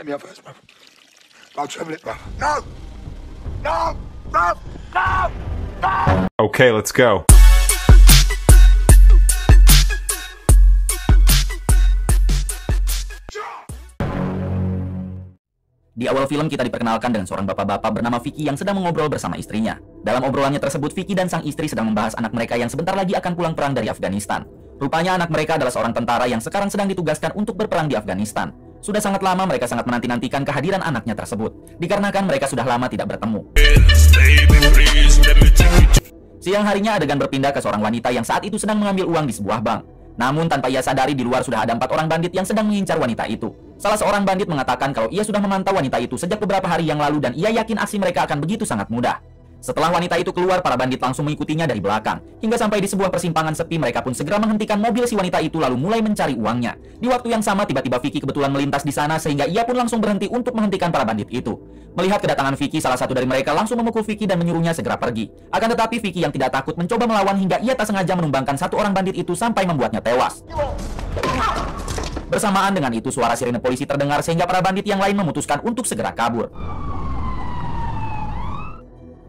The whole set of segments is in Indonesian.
Let me out first, bro. I'll tremble it, bro. No! No! No! No! No! Okay, let's go. Di awal film kita diperkenalkan dengan seorang bapak-bapak bernama Vicky yang sedang mengobrol bersama istrinya. Dalam obrolannya tersebut, Vicky dan sang istri sedang membahas anak mereka yang sebentar lagi akan pulang perang dari Afghanistan. Rupanya anak mereka adalah seorang tentara yang sekarang sedang ditugaskan untuk berperang di Afghanistan. Sudah sangat lama mereka sangat menanti-nantikan kehadiran anaknya tersebut, dikarenakan mereka sudah lama tidak bertemu. Siang harinya adegan berpindah ke seorang wanita yang saat itu sedang mengambil uang di sebuah bank. Namun tanpa ia sadari di luar sudah ada 4 orang bandit yang sedang mengincar wanita itu. Salah seorang bandit mengatakan kalau ia sudah memantau wanita itu sejak beberapa hari yang lalu dan ia yakin aksi mereka akan begitu sangat mudah. Setelah wanita itu keluar, para bandit langsung mengikutinya dari belakang. Hingga sampai di sebuah persimpangan sepi, mereka pun segera menghentikan mobil si wanita itu lalu mulai mencari uangnya. Di waktu yang sama, tiba-tiba Vicky kebetulan melintas di sana sehingga ia pun langsung berhenti untuk menghentikan para bandit itu. Melihat kedatangan Vicky, salah satu dari mereka langsung memukul Vicky dan menyuruhnya segera pergi. Akan tetapi Vicky yang tidak takut mencoba melawan hingga ia tak sengaja menumbangkan satu orang bandit itu sampai membuatnya tewas. Bersamaan dengan itu, suara sirine polisi terdengar sehingga para bandit yang lain memutuskan untuk segera kabur.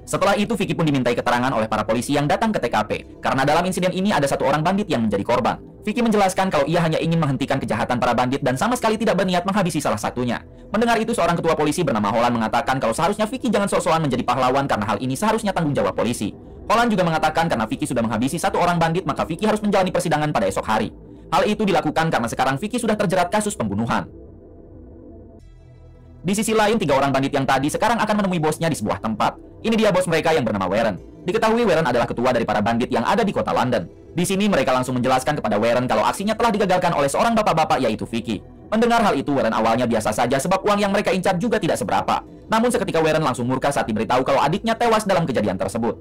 Setelah itu, Vicky pun dimintai keterangan oleh para polisi yang datang ke TKP. Karena dalam insiden ini ada satu orang bandit yang menjadi korban. Vicky menjelaskan kalau ia hanya ingin menghentikan kejahatan para bandit dan sama sekali tidak berniat menghabisi salah satunya. Mendengar itu, seorang ketua polisi bernama Holland mengatakan kalau seharusnya Vicky jangan sok-sokan menjadi pahlawan karena hal ini seharusnya tanggung jawab polisi. Holland juga mengatakan karena Vicky sudah menghabisi satu orang bandit, maka Vicky harus menjalani persidangan pada esok hari. Hal itu dilakukan karena sekarang Vicky sudah terjerat kasus pembunuhan. Di sisi lain, 3 orang bandit yang tadi sekarang akan menemui bosnya di sebuah tempat. Ini dia bos mereka yang bernama Warren. Diketahui Warren adalah ketua dari para bandit yang ada di kota London. Di sini mereka langsung menjelaskan kepada Warren kalau aksinya telah digagalkan oleh seorang bapak-bapak yaitu Vicky. Mendengar hal itu, Warren awalnya biasa saja sebab uang yang mereka incar juga tidak seberapa. Namun seketika Warren langsung murka saat diberitahu kalau adiknya tewas dalam kejadian tersebut.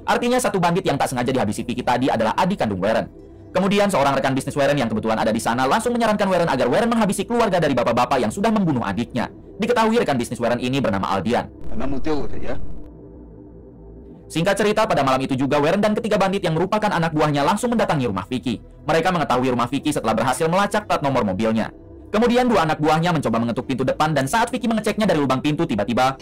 Artinya satu bandit yang tak sengaja dihabisi Vicky tadi adalah adik kandung Warren. Kemudian seorang rekan bisnis Warren yang kebetulan ada di sana langsung menyarankan Warren agar Warren menghabisi keluarga dari bapak-bapak yang sudah membunuh adiknya. Diketahui rekan bisnis Warren ini bernama Aldian. Singkat cerita, pada malam itu juga Warren dan ketiga bandit yang merupakan anak buahnya langsung mendatangi rumah Vicky. Mereka mengetahui rumah Vicky setelah berhasil melacak plat nomor mobilnya. Kemudian 2 anak buahnya mencoba mengetuk pintu depan dan saat Vicky mengeceknya dari lubang pintu tiba-tiba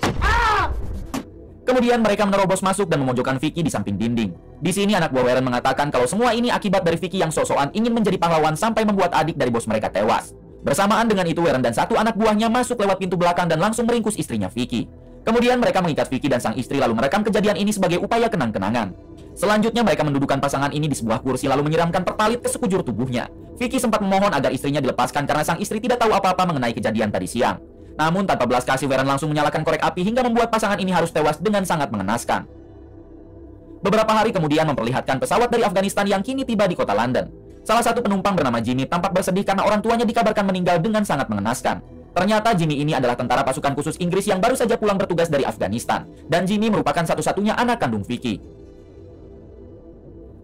kemudian mereka menerobos masuk dan memojokkan Vicky di samping dinding. Di sini anak buah Warren mengatakan kalau semua ini akibat dari Vicky yang sok-sokan ingin menjadi pahlawan sampai membuat adik dari bos mereka tewas. Bersamaan dengan itu, Warren dan satu anak buahnya masuk lewat pintu belakang dan langsung meringkus istrinya Vicky. Kemudian mereka mengikat Vicky dan sang istri lalu merekam kejadian ini sebagai upaya kenang-kenangan. Selanjutnya mereka mendudukan pasangan ini di sebuah kursi lalu menyiramkan pertalit ke sekujur tubuhnya. Vicky sempat memohon agar istrinya dilepaskan karena sang istri tidak tahu apa-apa mengenai kejadian tadi siang. Namun tanpa belas kasih, Warren langsung menyalakan korek api hingga membuat pasangan ini harus tewas dengan sangat mengenaskan. Beberapa hari kemudian memperlihatkan pesawat dari Afghanistan yang kini tiba di kota London. Salah satu penumpang bernama Jimmy tampak bersedih karena orang tuanya dikabarkan meninggal dengan sangat mengenaskan. Ternyata Jimmy ini adalah tentara pasukan khusus Inggris yang baru saja pulang bertugas dari Afghanistan. Dan Jimmy merupakan satu-satunya anak kandung Vicky.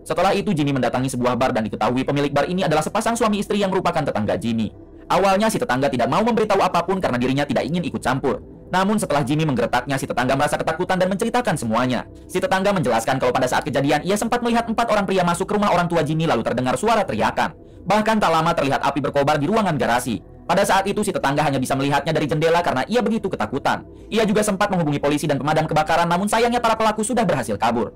Setelah itu Jimmy mendatangi sebuah bar dan diketahui pemilik bar ini adalah sepasang suami istri yang merupakan tetangga Jimmy. Awalnya si tetangga tidak mau memberitahu apapun karena dirinya tidak ingin ikut campur. Namun setelah Jimmy menggeretaknya, si tetangga merasa ketakutan dan menceritakan semuanya. Si tetangga menjelaskan kalau pada saat kejadian ia sempat melihat 4 orang pria masuk ke rumah orang tua Jimmy lalu terdengar suara teriakan. Bahkan tak lama terlihat api berkobar di ruangan garasi. Pada saat itu si tetangga hanya bisa melihatnya dari jendela karena ia begitu ketakutan. Ia juga sempat menghubungi polisi dan pemadam kebakaran, namun sayangnya para pelaku sudah berhasil kabur.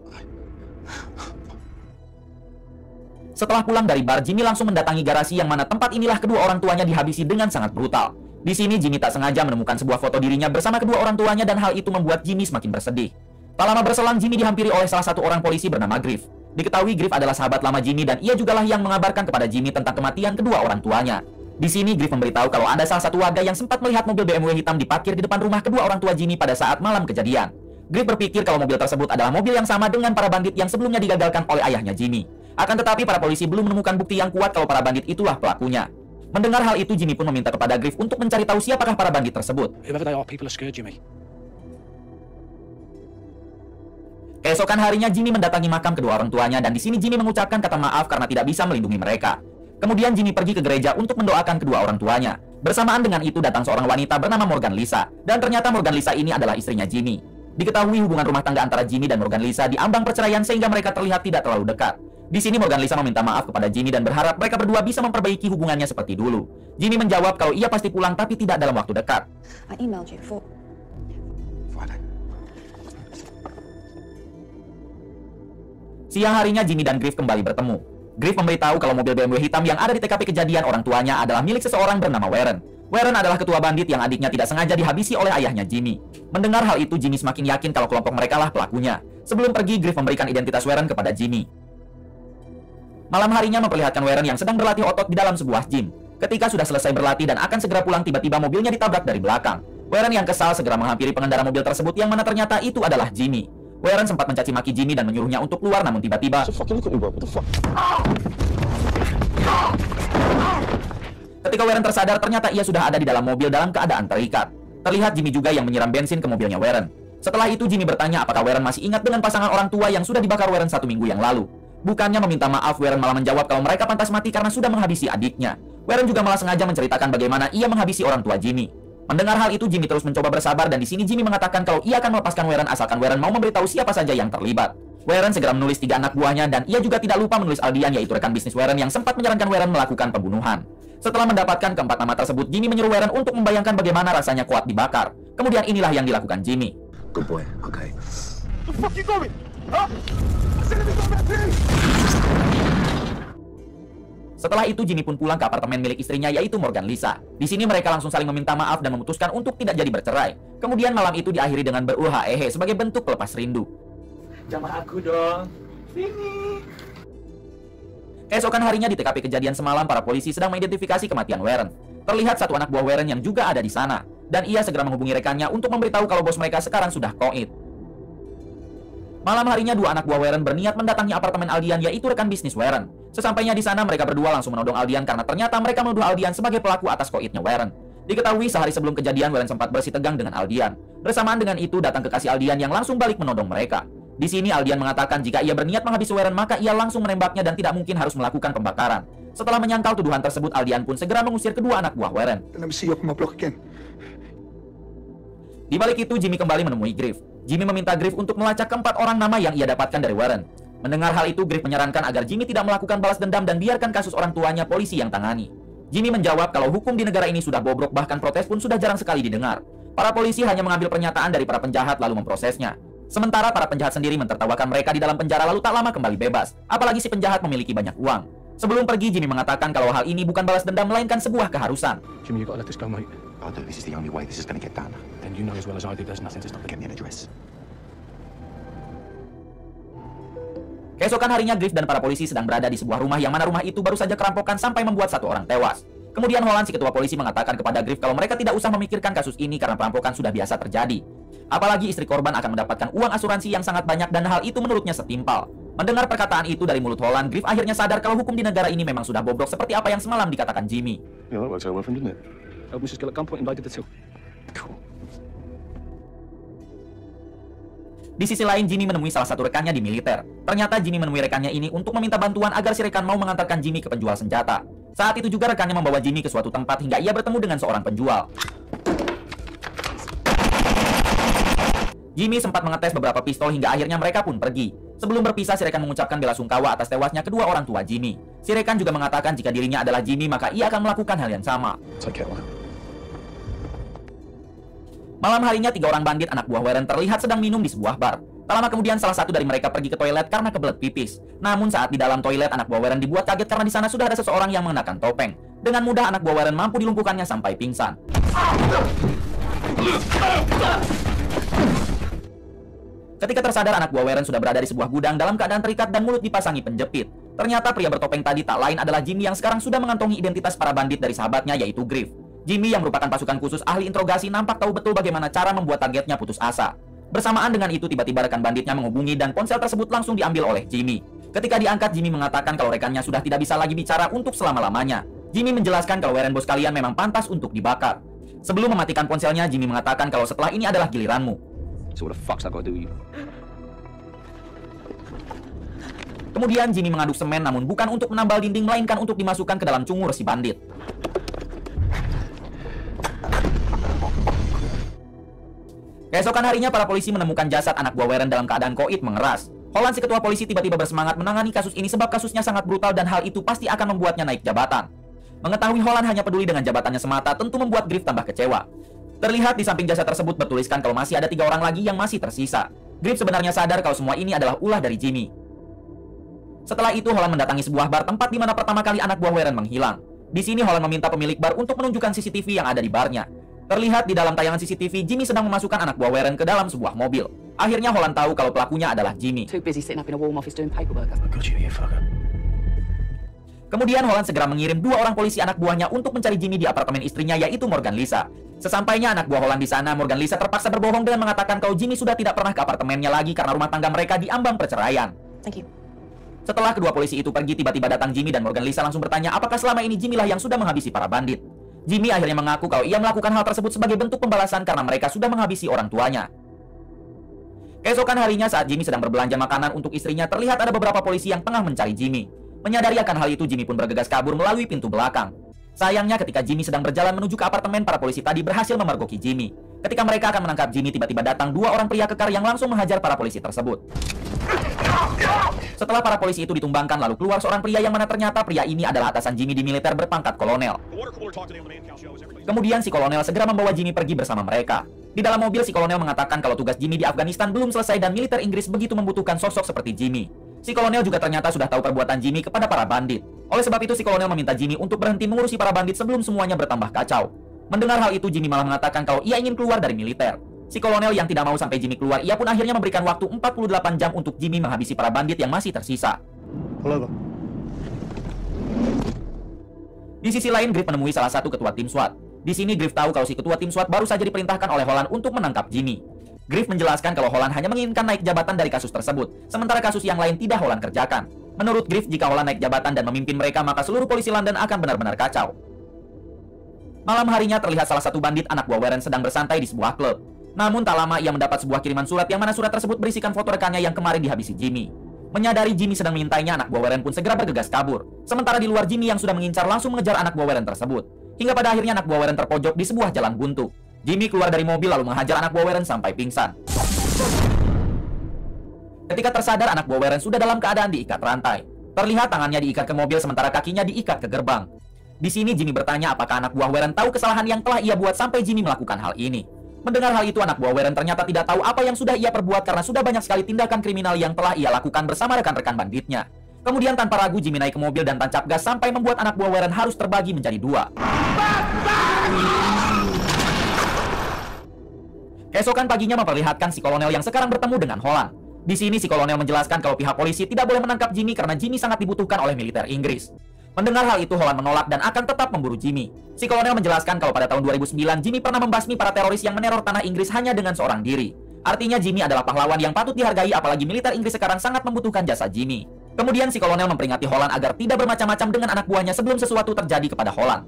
Setelah pulang dari bar, Jimmy langsung mendatangi garasi yang mana tempat inilah kedua orang tuanya dihabisi dengan sangat brutal. Di sini Jimmy tak sengaja menemukan sebuah foto dirinya bersama kedua orang tuanya dan hal itu membuat Jimmy semakin bersedih. Tak lama berselang, Jimmy dihampiri oleh salah satu orang polisi bernama Griff. Diketahui Griff adalah sahabat lama Jimmy dan ia jugalah yang mengabarkan kepada Jimmy tentang kematian kedua orang tuanya. Di sini Griff memberitahu kalau ada salah satu warga yang sempat melihat mobil BMW hitam diparkir di depan rumah kedua orang tua Jimmy pada saat malam kejadian. Griff berpikir kalau mobil tersebut adalah mobil yang sama dengan para bandit yang sebelumnya digagalkan oleh ayahnya Jimmy. Akan tetapi para polisi belum menemukan bukti yang kuat kalau para bandit itulah pelakunya. Mendengar hal itu, Jimmy pun meminta kepada Griff untuk mencari tahu siapakah para bandit tersebut. Keesokan harinya Jimmy mendatangi makam kedua orang tuanya dan di sini Jimmy mengucapkan kata maaf karena tidak bisa melindungi mereka. Kemudian Jimmy pergi ke gereja untuk mendoakan kedua orang tuanya. Bersamaan dengan itu datang seorang wanita bernama Morgan Lisa dan ternyata Morgan Lisa ini adalah istrinya Jimmy. Diketahui hubungan rumah tangga antara Jimmy dan Morgan Lisa diambang perceraian sehingga mereka terlihat tidak terlalu dekat. Di sini Morgan Lisa meminta maaf kepada Jimmy dan berharap mereka berdua bisa memperbaiki hubungannya seperti dulu. Jimmy menjawab kalau ia pasti pulang tapi tidak dalam waktu dekat. I emailed you for Friday. Siang harinya Jimmy dan Griff kembali bertemu. Griff memberitahu kalau mobil BMW hitam yang ada di TKP kejadian orang tuanya adalah milik seseorang bernama Warren. Warren adalah ketua bandit yang adiknya tidak sengaja dihabisi oleh ayahnya Jimmy. Mendengar hal itu, Jimmy semakin yakin kalau kelompok mereka lah pelakunya. Sebelum pergi, Griff memberikan identitas Warren kepada Jimmy. Malam harinya memperlihatkan Warren yang sedang berlatih otot di dalam sebuah gym. Ketika sudah selesai berlatih dan akan segera pulang, tiba-tiba mobilnya ditabrak dari belakang. Warren yang kesal segera menghampiri pengendara mobil tersebut yang mana ternyata itu adalah Jimmy. Warren sempat mencaci maki Jimmy dan menyuruhnya untuk keluar, namun tiba-tiba ketika Warren tersadar, ternyata ia sudah ada di dalam mobil dalam keadaan terikat. Terlihat Jimmy juga yang menyiram bensin ke mobilnya Warren. Setelah itu Jimmy bertanya apakah Warren masih ingat dengan pasangan orang tua yang sudah dibakar Warren 1 minggu yang lalu. Bukannya meminta maaf, Warren malah menjawab kalau mereka pantas mati karena sudah menghabisi adiknya. Warren juga malah sengaja menceritakan bagaimana ia menghabisi orang tua Jimmy. Mendengar hal itu, Jimmy terus mencoba bersabar dan di sini Jimmy mengatakan kalau ia akan melepaskan Warren asalkan Warren mau memberitahu siapa saja yang terlibat. Warren segera menulis 3 anak buahnya dan ia juga tidak lupa menulis Aldian, yaitu rekan bisnis Warren yang sempat menyarankan Warren melakukan pembunuhan. Setelah mendapatkan keempat nama tersebut, Jimmy menyuruh Warren untuk membayangkan bagaimana rasanya kuat dibakar. Kemudian inilah yang dilakukan Jimmy. Good boy. Okay. The fuck you going? Huh? I said let me go back, please. Setelah itu Jimmy pun pulang ke apartemen milik istrinya, yaitu Morgan Lisa. Di sini mereka langsung saling meminta maaf dan memutuskan untuk tidak jadi bercerai. Kemudian malam itu diakhiri dengan beruhahehe sebagai bentuk pelepas rindu. Jamah aku dong. Sini. Keesokan harinya di TKP kejadian semalam, para polisi sedang mengidentifikasi kematian Warren. Terlihat satu anak buah Warren yang juga ada di sana, dan ia segera menghubungi rekannya untuk memberitahu kalau bos mereka sekarang sudah koit. Malam harinya 2 anak buah Warren berniat mendatangi apartemen Aldian, yaitu rekan bisnis Warren. Sesampainya di sana, mereka berdua langsung menodong Aldian karena ternyata mereka menuduh Aldian sebagai pelaku atas koitnya Warren. Diketahui sehari sebelum kejadian, Warren sempat bersih tegang dengan Aldian. Bersamaan dengan itu datang kekasih Aldian yang langsung balik menodong mereka. Di sini Aldian mengatakan jika ia berniat menghabisi Warren maka ia langsung menembaknya dan tidak mungkin harus melakukan pembakaran. Setelah menyangkal tuduhan tersebut, Aldian pun segera mengusir kedua anak buah Warren. Let me see you up on my block again. Di balik itu, Jimmy kembali menemui Griff. Jimmy meminta Griff untuk melacak keempat orang nama yang ia dapatkan dari Warren. Mendengar hal itu, Griff menyarankan agar Jimmy tidak melakukan balas dendam dan biarkan kasus orang tuanya polisi yang tangani. Jimmy menjawab kalau hukum di negara ini sudah bobrok, bahkan protes pun sudah jarang sekali didengar. Para polisi hanya mengambil pernyataan dari para penjahat lalu memprosesnya. Sementara para penjahat sendiri mentertawakan mereka di dalam penjara lalu tak lama kembali bebas. Apalagi si penjahat memiliki banyak uang. Sebelum pergi, Jimmy mengatakan kalau hal ini bukan balas dendam melainkan sebuah keharusan. Jimmy, you gotta let this go, mate. I do. This is the only way this is going to get done. Then you know as well as I do there's nothing to stop it. Get me an address. Keesokan harinya, Griff dan para polisi sedang berada di sebuah rumah yang mana rumah itu baru saja kerampokan sampai membuat 1 orang tewas. Kemudian Holland, si ketua polisi, mengatakan kepada Griff kalau mereka tidak usah memikirkan kasus ini karena perampokan sudah biasa terjadi. Apalagi istri korban akan mendapatkan uang asuransi yang sangat banyak dan hal itu menurutnya setimpal. Mendengar perkataan itu dari mulut Holland, Griff akhirnya sadar kalau hukum di negara ini memang sudah bobrok seperti apa yang semalam dikatakan Jimmy. Yeah, that works out well for him, didn't it? Help Mrs. Gill at gunpoint and I did the till. Cool. Di sisi lain, Jimmy menemui salah satu rekannya di militer. Ternyata Jimmy menemui rekannya ini untuk meminta bantuan agar si rekan mau mengantarkan Jimmy ke penjual senjata. Saat itu juga rekannya membawa Jimmy ke suatu tempat hingga ia bertemu dengan seorang penjual. Jimmy sempat mengetes beberapa pistol hingga akhirnya mereka pun pergi. Sebelum berpisah, si rekan mengucapkan bela sungkawa atas tewasnya kedua orang tua Jimmy. Si rekan juga mengatakan jika dirinya adalah Jimmy maka ia akan melakukan hal yang sama. Take care, man. Malam harinya 3 orang bandit anak buah Warren terlihat sedang minum di sebuah bar. Tak lama kemudian salah satu dari mereka pergi ke toilet karena kebelet pipis. Namun saat di dalam toilet, anak buah Warren dibuat kaget karena di sana sudah ada seseorang yang mengenakan topeng. Dengan mudah anak buah Warren mampu dilumpuhkannya sampai pingsan. Ketika tersadar, anak buah Warren sudah berada di sebuah gudang dalam keadaan terikat dan mulut dipasangi penjepit. Ternyata pria bertopeng tadi tak lain adalah Jimmy yang sekarang sudah mengantongi identitas para bandit dari sahabatnya, yaitu Griff. Jimmy yang merupakan pasukan khusus ahli interogasi nampak tahu betul bagaimana cara membuat targetnya putus asa. Bersamaan dengan itu, tiba-tiba rekan banditnya menghubungi dan ponsel tersebut langsung diambil oleh Jimmy. Ketika diangkat, Jimmy mengatakan kalau rekannya sudah tidak bisa lagi bicara untuk selama-lamanya. Jimmy menjelaskan kalau Warren bos kalian memang pantas untuk dibakar. Sebelum mematikan ponselnya, Jimmy mengatakan kalau setelah ini adalah giliranmu. So what the fuck's that got to do with you? Kemudian Jimmy mengaduk semen namun bukan untuk menambal dinding melainkan untuk dimasukkan ke dalam cungur si bandit. Keesokan harinya para polisi menemukan jasad anak buah Warren dalam keadaan koit mengeras. Holland si ketua polisi tiba-tiba bersemangat menangani kasus ini sebab kasusnya sangat brutal dan hal itu pasti akan membuatnya naik jabatan. Mengetahui Holland hanya peduli dengan jabatannya semata tentu membuat Griff tambah kecewa. Terlihat di samping jasad tersebut bertuliskan kalau masih ada 3 orang lagi yang masih tersisa. Griff sebenarnya sadar kalau semua ini adalah ulah dari Jimmy. Setelah itu Holland mendatangi sebuah bar tempat di mana pertama kali anak buah Warren menghilang. Di sini Holland meminta pemilik bar untuk menunjukkan CCTV yang ada di barnya. Terlihat di dalam tayangan CCTV, Jimmy sedang memasukkan anak buah Warren ke dalam sebuah mobil. Akhirnya Holland tahu kalau pelakunya adalah Jimmy. Too busy sitting up in a warm office doing paperwork. I got you here, fucker. Kemudian Holland segera mengirim 2 orang polisi anak buahnya untuk mencari Jimmy di apartemen istrinya yaitu Morgan Lisa. Sesampainya anak buah Holland di sana, Morgan Lisa terpaksa berbohong dengan mengatakan kalau Jimmy sudah tidak pernah ke apartemennya lagi karena rumah tangga mereka diambang perceraian. Thank you. Setelah kedua polisi itu pergi, tiba-tiba datang Jimmy dan Morgan Lisa langsung bertanya apakah selama ini Jimmy lah yang sudah menghabisi para bandit. Jimmy akhirnya mengaku kalau ia melakukan hal tersebut sebagai bentuk pembalasan karena mereka sudah menghabisi orang tuanya. Keesokan harinya saat Jimmy sedang berbelanja makanan untuk istrinya, terlihat ada beberapa polisi yang tengah mencari Jimmy. Menyadari akan hal itu, Jimmy pun bergegas kabur melalui pintu belakang. Sayangnya ketika Jimmy sedang berjalan menuju ke apartemen, para polisi tadi berhasil memergoki Jimmy. Ketika mereka akan menangkap Jimmy, tiba-tiba datang 2 orang pria kekar yang langsung menghajar para polisi tersebut. Setelah para polisi itu ditumbangkan, lalu keluar seorang pria yang mana ternyata pria ini adalah atasan Jimmy di militer berpangkat kolonel. Kemudian si kolonel segera membawa Jimmy pergi bersama mereka. Di dalam mobil, si kolonel mengatakan kalau tugas Jimmy di Afghanistan belum selesai dan militer Inggris begitu membutuhkan sosok seperti Jimmy. Si kolonel juga ternyata sudah tahu perbuatan Jimmy kepada para bandit. Oleh sebab itu, si kolonel meminta Jimmy untuk berhenti mengurusi para bandit sebelum semuanya bertambah kacau. Mendengar hal itu, Jimmy malah mengatakan kalau ia ingin keluar dari militer. Si kolonel yang tidak mau sampai Jimmy keluar, ia pun akhirnya memberikan waktu 48 jam untuk Jimmy menghabisi para bandit yang masih tersisa. Di sisi lain, Griff menemui salah satu ketua tim SWAT. Di sini Griff tahu kalau si ketua tim SWAT baru saja diperintahkan oleh Holland untuk menangkap Jimmy. Griff menjelaskan kalau Holland hanya menginginkan naik jabatan dari kasus tersebut, sementara kasus yang lain tidak Holland kerjakan. Menurut Griff, jika Holland naik jabatan dan memimpin mereka, maka seluruh polisi London akan benar-benar kacau. Malam harinya terlihat salah satu bandit anak buah Warren sedang bersantai di sebuah klub. Namun tak lama ia mendapat sebuah kiriman surat yang mana surat tersebut berisikan foto rekannya yang kemarin dihabisi Jimmy. Menyadari Jimmy sedang mengintainya, anak buah Warren pun segera bergegas kabur. Sementara di luar, Jimmy yang sudah mengincar langsung mengejar anak buah Warren tersebut. Hingga pada akhirnya anak buah Warren terpojok di sebuah jalan buntu. Jimmy keluar dari mobil lalu menghajar anak buah Warren sampai pingsan. Ketika tersadar, anak buah Warren sudah dalam keadaan diikat rantai. Terlihat tangannya diikat ke mobil sementara kakinya diikat ke gerbang. Di sini Jimmy bertanya apakah anak buah Warren tahu kesalahan yang telah ia buat sampai Jimmy melakukan hal ini. Mendengar hal itu, anak buah Warren ternyata tidak tahu apa yang sudah ia perbuat karena sudah banyak sekali tindakan kriminal yang telah ia lakukan bersama rekan-rekan banditnya. Kemudian tanpa ragu Jimmy naik ke mobil dan tancap gas sampai membuat anak buah Warren harus terbagi menjadi 2. Keesokan paginya memperlihatkan si kolonel yang sekarang bertemu dengan Holland. Di sini si kolonel menjelaskan kalau pihak polisi tidak boleh menangkap Jimmy karena Jimmy sangat dibutuhkan oleh militer Inggris. Mendengar hal itu, Holland menolak dan akan tetap memburu Jimmy. Si kolonel menjelaskan kalau pada tahun 2009 Jimmy pernah membasmi para teroris yang meneror tanah Inggris hanya dengan seorang diri. Artinya Jimmy adalah pahlawan yang patut dihargai, apalagi militer Inggris sekarang sangat membutuhkan jasa Jimmy. Kemudian si kolonel memperingati Holland agar tidak bermacam-macam dengan anak buahnya sebelum sesuatu terjadi kepada Holland.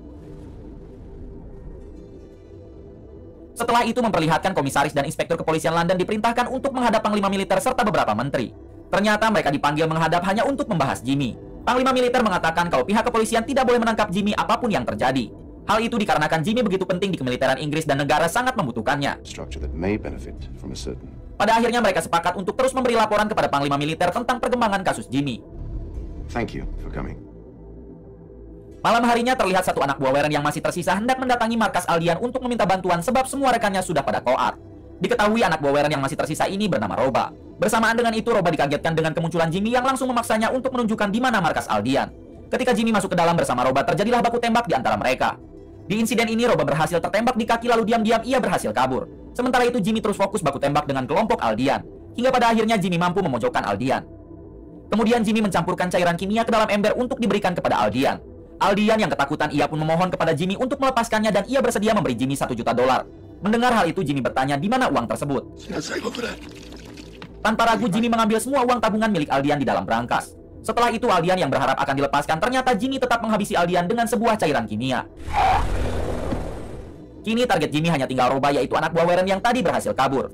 Setelah itu memperlihatkan komisaris dan inspektur kepolisian London diperintahkan untuk menghadap panglima militer serta beberapa menteri. Ternyata mereka dipanggil menghadap hanya untuk membahas Jimmy. Panglima militer mengatakan kalau pihak kepolisian tidak boleh menangkap Jimmy apapun yang terjadi. Hal itu dikarenakan Jimmy begitu penting di kemiliteran Inggris dan negara sangat membutuhkannya. Pada akhirnya mereka sepakat untuk terus memberi laporan kepada panglima militer tentang perkembangan kasus Jimmy. Thank you for coming. Malam harinya terlihat satu anak buah Warren yang masih tersisa hendak mendatangi markas Aldian untuk meminta bantuan sebab semua rekannya sudah pada koar. Diketahui anak buah Warren yang masih tersisa ini bernama Roba. Bersamaan dengan itu, Roba dikagetkan dengan kemunculan Jimmy yang langsung memaksanya untuk menunjukkan di mana markas Aldian. Ketika Jimmy masuk ke dalam bersama Roba, terjadilah baku tembak di antara mereka. Di insiden ini, Roba berhasil tertembak di kaki lalu diam-diam ia berhasil kabur. Sementara itu, Jimmy terus fokus baku tembak dengan kelompok Aldian. Hingga pada akhirnya Jimmy mampu memojokkan Aldian. Kemudian Jimmy mencampurkan cairan kimia ke dalam ember untuk diberikan kepada Aldian. Aldian yang ketakutan ia pun memohon kepada Jimmy untuk melepaskannya dan ia bersedia memberi Jimmy $1 juta. Mendengar hal itu, Jimmy bertanya di mana uang tersebut. Tanpa ragu, Jimmy mengambil semua uang tabungan milik Aldian di dalam brankas. Setelah itu, Aldian yang berharap akan dilepaskan, ternyata Jimmy tetap menghabisi Aldian dengan sebuah cairan kimia. Kini target Jimmy hanya tinggal Roba, yaitu anak buah Warren yang tadi berhasil kabur.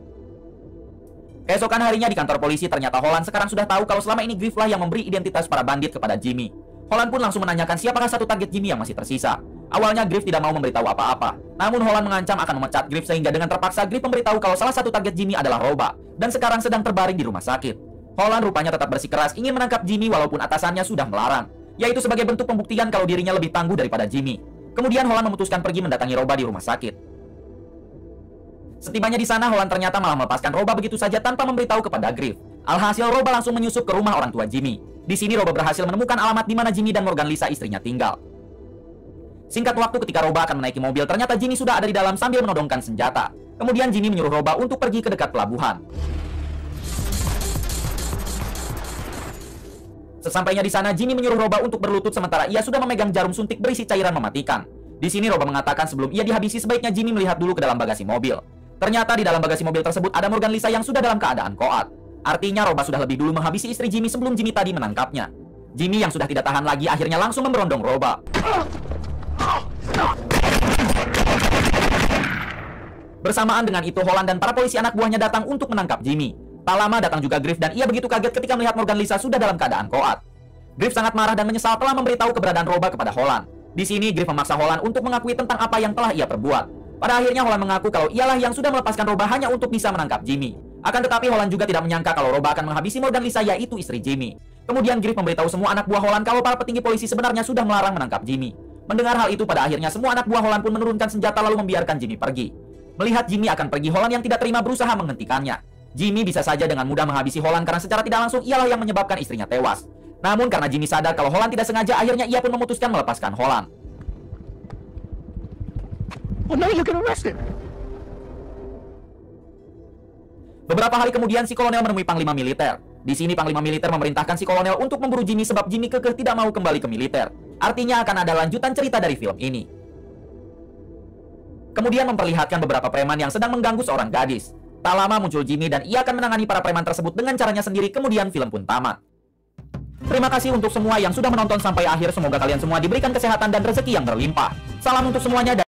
Keesokan harinya di kantor polisi, ternyata Holland sekarang sudah tahu kalau selama ini Griff lah yang memberi identitas para bandit kepada Jimmy. Holland pun langsung menanyakan siapakah satu target Jimmy yang masih tersisa. Awalnya Griff tidak mau memberitahu apa-apa. Namun Holland mengancam akan memecat Griff sehingga dengan terpaksa Griff memberitahu kalau salah satu target Jimmy adalah Roba dan sekarang sedang terbaring di rumah sakit. Holland rupanya tetap bersikeras ingin menangkap Jimmy walaupun atasannya sudah melarang, yaitu sebagai bentuk pembuktian kalau dirinya lebih tangguh daripada Jimmy. Kemudian Holland memutuskan pergi mendatangi Roba di rumah sakit. Setibanya di sana, Holland ternyata malah melepaskan Roba begitu saja tanpa memberitahu kepada Griff. Alhasil Roba langsung menyusup ke rumah orang tua Jimmy. Di sini Roba berhasil menemukan alamat di mana Jimmy dan Morgan Lisa istrinya tinggal. Singkat waktu ketika Roba akan menaiki mobil, ternyata Jimmy sudah ada di dalam sambil menodongkan senjata. Kemudian Jimmy menyuruh Roba untuk pergi ke dekat pelabuhan. Sesampainya di sana, Jimmy menyuruh Roba untuk berlutut sementara ia sudah memegang jarum suntik berisi cairan mematikan. Di sini Roba mengatakan sebelum ia dihabisi sebaiknya Jimmy melihat dulu ke dalam bagasi mobil. Ternyata di dalam bagasi mobil tersebut ada Morgan Lisa yang sudah dalam keadaan koat. Artinya Roba sudah lebih dulu menghabisi istri Jimmy sebelum Jimmy tadi menangkapnya. Jimmy yang sudah tidak tahan lagi akhirnya langsung memberondong Roba. Bersamaan dengan itu, Holland dan para polisi anak buahnya datang untuk menangkap Jimmy. Tak lama datang juga Griff dan ia begitu kaget ketika melihat Morgan Lisa sudah dalam keadaan koat. Griff sangat marah dan menyesal telah memberitahu keberadaan Roba kepada Holland. Di sini Griff memaksa Holland untuk mengakui tentang apa yang telah ia perbuat. Pada akhirnya Holland mengaku kalau ialah yang sudah melepaskan Roba hanya untuk bisa menangkap Jimmy. Akan tetapi Holland juga tidak menyangka kalau Roba akan menghabisi Morgan Lisa, yaitu istri Jimmy. Kemudian Griff memberitahu semua anak buah Holland kalau para petinggi polisi sebenarnya sudah melarang menangkap Jimmy. Mendengar hal itu, pada akhirnya semua anak buah Holland pun menurunkan senjata lalu membiarkan Jimmy pergi. Melihat Jimmy akan pergi, Holland yang tidak terima berusaha menghentikannya. Jimmy bisa saja dengan mudah menghabisi Holland karena secara tidak langsung ialah yang menyebabkan istrinya tewas. Namun karena Jimmy sadar kalau Holland tidak sengaja, akhirnya ia pun memutuskan melepaskan Holland. Oh no, you get arrested. Beberapa hari kemudian si kolonel menemui panglima militer. Di sini panglima militer memerintahkan si kolonel untuk memburu Jimmy sebab Jimmy kekeh tidak mau kembali ke militer. Artinya akan ada lanjutan cerita dari film ini. Kemudian memperlihatkan beberapa preman yang sedang mengganggu seorang gadis. Tak lama muncul Jimmy dan ia akan menangani para preman tersebut dengan caranya sendiri. Kemudian film pun tamat. Terima kasih untuk semua yang sudah menonton sampai akhir. Semoga kalian semua diberikan kesehatan dan rezeki yang berlimpah. Salam untuk semuanya.